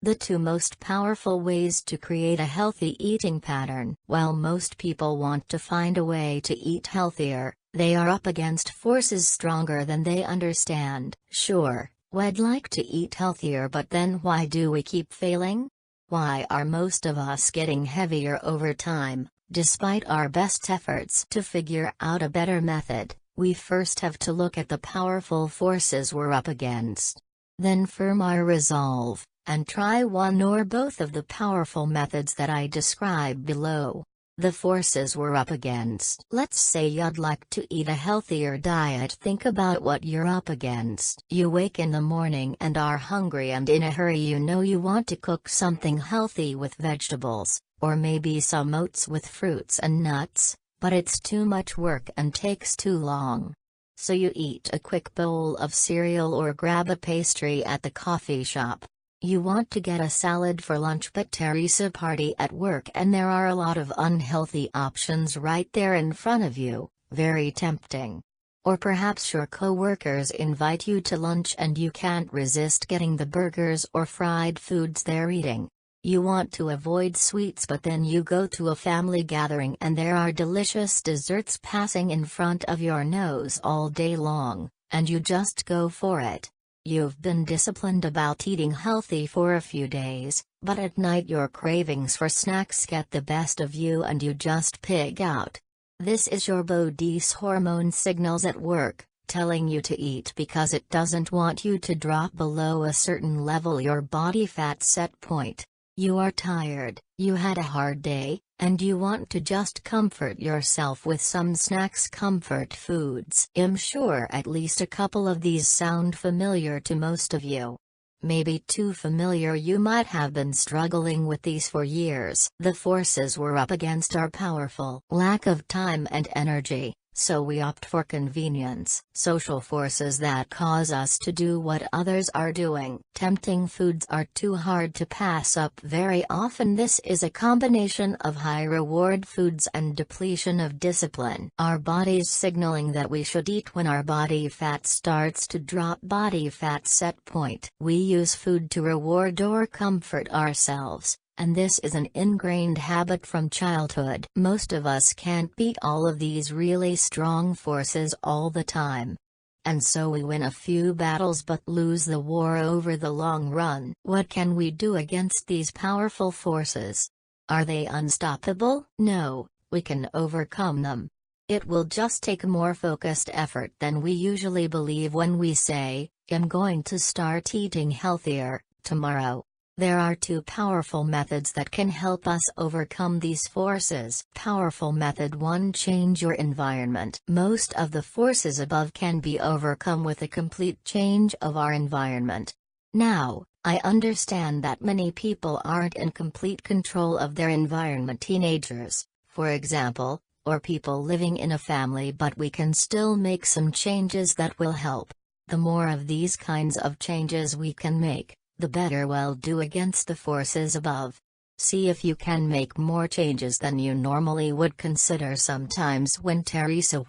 The two most powerful ways to create a healthy eating pattern. While most people want to find a way to eat healthier, they are up against forces stronger than they understand. Sure, we'd like to eat healthier, but then why do we keep failing? Why are most of us getting heavier over time, despite our best efforts to figure out a better method? We first have to look at the powerful forces we're up against. Then firm our resolve, and try one or both of the powerful methods that I describe below. The forces we're up against. Let's say you'd like to eat a healthier diet. Think about what you're up against. You wake in the morning and are hungry and in a hurry. You know you want to cook something healthy with vegetables, or maybe some oats with fruits and nuts, but it's too much work and takes too long. So you eat a quick bowl of cereal or grab a pastry at the coffee shop. You want to get a salad for lunch, but Teresa party at work and there are a lot of unhealthy options right there in front of you, very tempting. Or perhaps your co-workers invite you to lunch and you can't resist getting the burgers or fried foods they're eating. You want to avoid sweets, but then you go to a family gathering and there are delicious desserts passing in front of your nose all day long, and you just go for it. You've been disciplined about eating healthy for a few days, but at night your cravings for snacks get the best of you and you just pig out. This is your body's hormone signals at work, telling you to eat because it doesn't want you to drop below a certain level, your body fat set point. You are tired, you had a hard day, and you want to just comfort yourself with some snacks, comfort foods. I'm sure at least a couple of these sound familiar to most of you. Maybe too familiar. You might have been struggling with these for years. The forces we're up against are powerful. Lack of time and energy, so we opt for convenience. Social forces that cause us to do what others are doing. Tempting foods are too hard to pass up. Very often this is a combination of high-reward foods and depletion of discipline. Our bodies signaling that we should eat when our body fat starts to drop. Body fat set point. We use food to reward or comfort ourselves, and this is an ingrained habit from childhood. Most of us can't beat all of these really strong forces all the time. And so we win a few battles but lose the war over the long run. What can we do against these powerful forces? Are they unstoppable? No, we can overcome them. It will just take more focused effort than we usually believe when we say, I'm going to start eating healthier tomorrow. There are two powerful methods that can help us overcome these forces. Powerful method 1: change your environment. Most of the forces above can be overcome with a complete change of our environment. Now, I understand that many people aren't in complete control of their environment. Teenagers, for example, or people living in a family, but we can still make some changes that will help. The more of these kinds of changes we can make, the better we'll do against the forces above. See if you can make more changes than you normally would consider. Sometimes when Teresa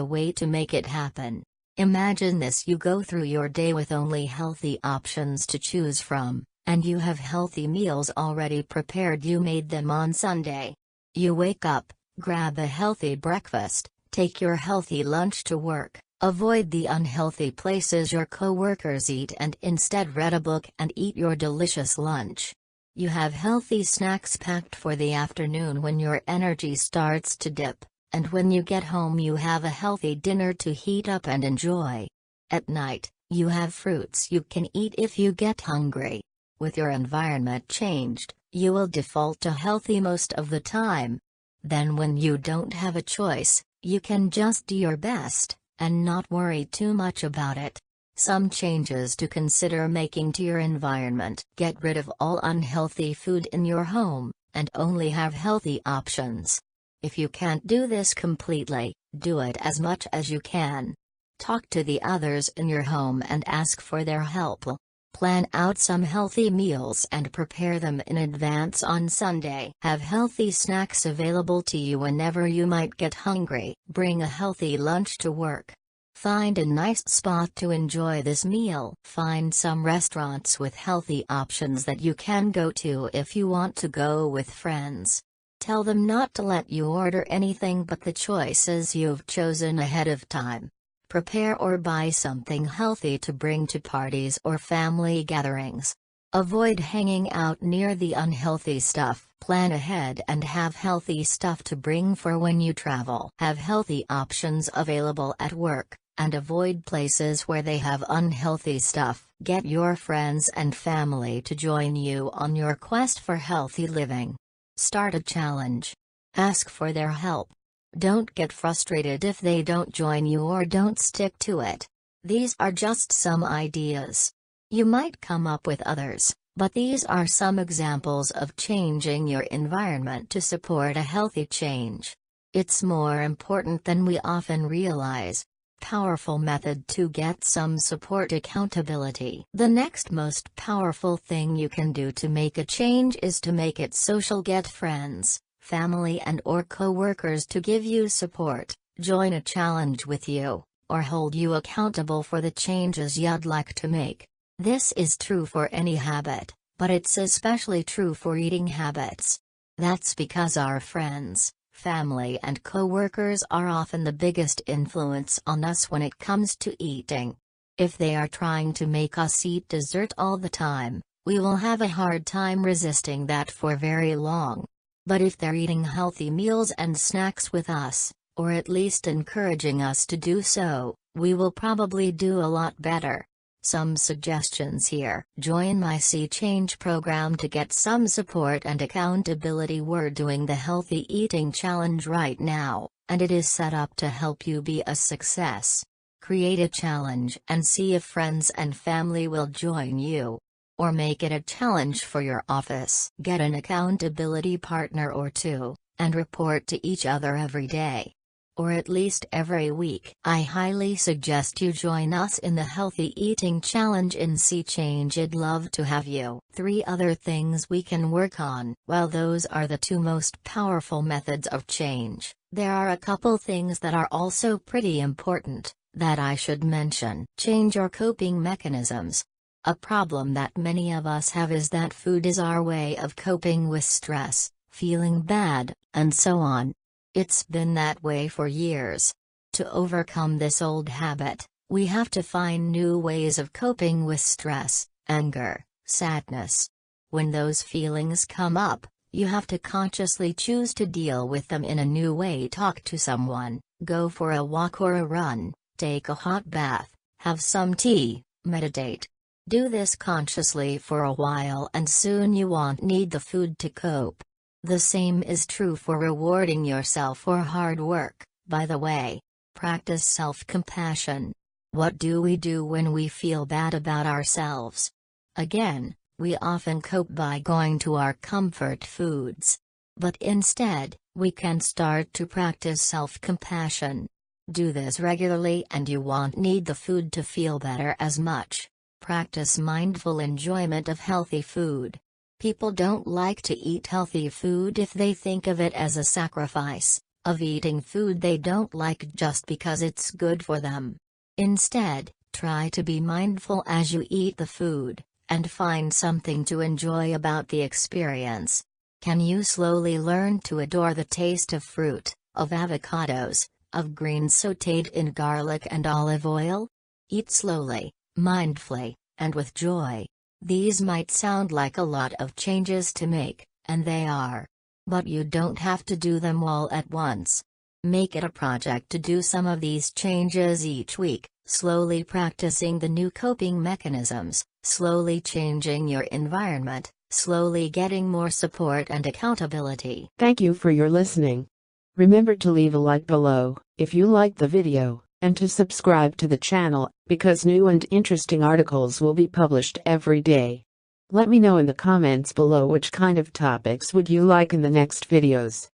way to make it happen. Imagine this: you go through your day with only healthy options to choose from, and you have healthy meals already prepared. You made them on Sunday. You wake up, grab a healthy breakfast, take your healthy lunch to work. Avoid the unhealthy places your co-workers eat and instead read a book and eat your delicious lunch. You have healthy snacks packed for the afternoon when your energy starts to dip, and when you get home you have a healthy dinner to heat up and enjoy. At night, you have fruits you can eat if you get hungry. With your environment changed, you will default to healthy most of the time. Then when you don't have a choice, you can just do your best and not worry too much about it. Some changes to consider making to your environment: get rid of all unhealthy food in your home, and only have healthy options. If you can't do this completely, do it as much as you can. Talk to the others in your home and ask for their help. Plan out some healthy meals and prepare them in advance on Sunday. Have healthy snacks available to you whenever you might get hungry. Bring a healthy lunch to work. Find a nice spot to enjoy this meal. Find some restaurants with healthy options that you can go to if you want to go with friends. Tell them not to let you order anything but the choices you've chosen ahead of time. Prepare or buy something healthy to bring to parties or family gatherings. Avoid hanging out near the unhealthy stuff. Plan ahead and have healthy stuff to bring for when you travel. Have healthy options available at work, and avoid places where they have unhealthy stuff. Get your friends and family to join you on your quest for healthy living. Start a challenge. Ask for their help. Don't get frustrated if they don't join you or don't stick to it. These are just some ideas. You might come up with others, but these are some examples of changing your environment to support a healthy change. It's more important than we often realize. Powerful method to get some support. Accountability. The next most powerful thing you can do to make a change is to make it social. Get friends, family and/or co-workers to give you support, join a challenge with you, or hold you accountable for the changes you'd like to make. This is true for any habit, but it's especially true for eating habits. That's because our friends, family and co-workers are often the biggest influence on us when it comes to eating. If they are trying to make us eat dessert all the time, we will have a hard time resisting that for very long. But if they're eating healthy meals and snacks with us, or at least encouraging us to do so, we will probably do a lot better. Some suggestions here. Join my Sea Change program to get some support and accountability. We're doing the Healthy Eating Challenge right now, and it is set up to help you be a success. Create a challenge and see if friends and family will join you. Or make it a challenge for your office. Get an accountability partner or two, and report to each other every day. Or at least every week. I highly suggest you join us in the Healthy Eating Challenge in Sea Change. I'd love to have you. 3 other things we can work on. While those are the 2 most powerful methods of change, there are a couple things that are also pretty important that I should mention. Change your coping mechanisms. A problem that many of us have is that food is our way of coping with stress, feeling bad, and so on. It's been that way for years. To overcome this old habit, we have to find new ways of coping with stress, anger, sadness. When those feelings come up, you have to consciously choose to deal with them in a new way. Talk to someone, go for a walk or a run, take a hot bath, have some tea, meditate. Do this consciously for a while and soon you won't need the food to cope. The same is true for rewarding yourself for hard work, by the way. Practice self-compassion. What do we do when we feel bad about ourselves? Again, we often cope by going to our comfort foods. But instead, we can start to practice self-compassion. Do this regularly and you won't need the food to feel better as much. Practice mindful enjoyment of healthy food. People don't like to eat healthy food if they think of it as a sacrifice, of eating food they don't like just because it's good for them. Instead, try to be mindful as you eat the food, and find something to enjoy about the experience. Can you slowly learn to adore the taste of fruit, of avocados, of greens sautéed in garlic and olive oil? Eat slowly, mindfully, and with joy. These might sound like a lot of changes to make, and they are. But you don't have to do them all at once. Make it a project to do some of these changes each week, slowly practicing the new coping mechanisms, slowly changing your environment, slowly getting more support and accountability. Thank you for your listening. Remember to leave a like below if you liked the video, and to subscribe to the channel, because new and interesting articles will be published every day. Let me know in the comments below which kind of topics would you like in the next videos.